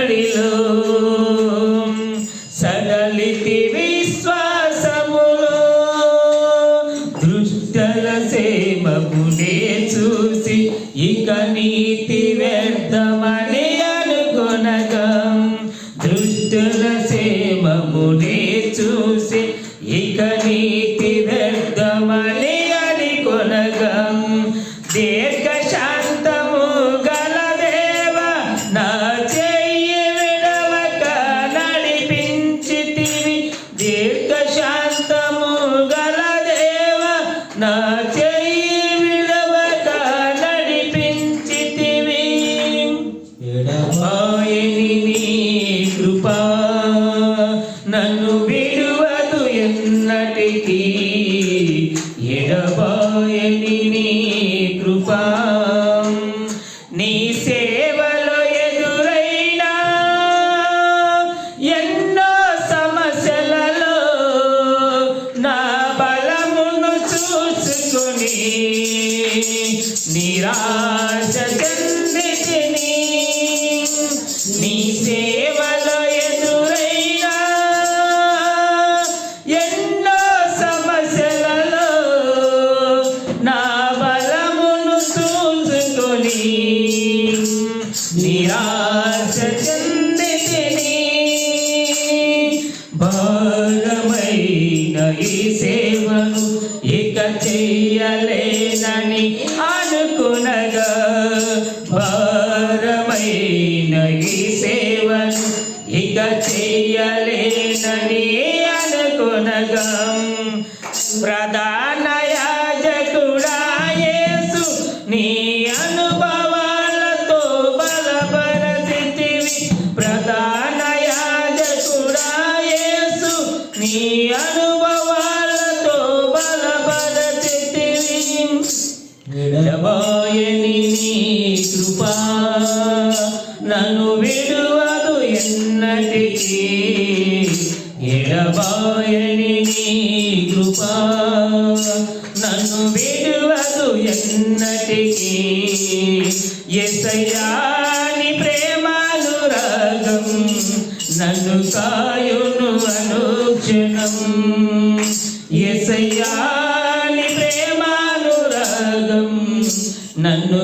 బడిలో సడలితి విశ్వాసములో దృష్టల సేవకునే చూసి ఇక నీతి వ్యర్థమని అనుకొనగా దృష్టల సేవమునే చూసి ఇక నీతి వ్యర్థమని అనుకొనగా దీర్ఘశాంతము గల దేవ నా చెయ్యి విడవక నడిపించితివి దీర్ఘశాంతము గల దేవ నా చెయ్యి విడవక నడిపించితివి ఎడబాయని నీ కృప నన్ను విడువదు ఎన్నటికీ ఎడబాయని నీ కృప నీ సేవలో ఎదురైనా ఎన్నో సమస్యలలో నా బలమును చూసుకొని నిరాశ చెందితిని నీ సేవలో ఎదురైనా ఎన్నో సమస్యలలో నా బలమును చూసుకొని నిరాశ చెందితిని భారమైన ఈ సేవను ఇక చెయ్యలేనని అనుకునగా భారమైన ఈ సేవను ఇక చెయ్యలేనని అనుకునగా ప్రధాన యాజకుడా యేసు నీ అనుభవాలతో బలపరచితివి ప్రధాన యాజకుడా యేసు నీ అనుభవాలతో బలపరచితివి ఎడబాయని నీ కృప నన్ను విడువదు ఎన్నటికీ ఎడబాయని నీ కృప నన్ను విడువదు ఎన్నటికీ యేసయ్యా నీ ప్రేమానురాగం నన్ను కాయును అనుక్షణం యేసయ్యా నీ ప్రేమానురాగం నన్ను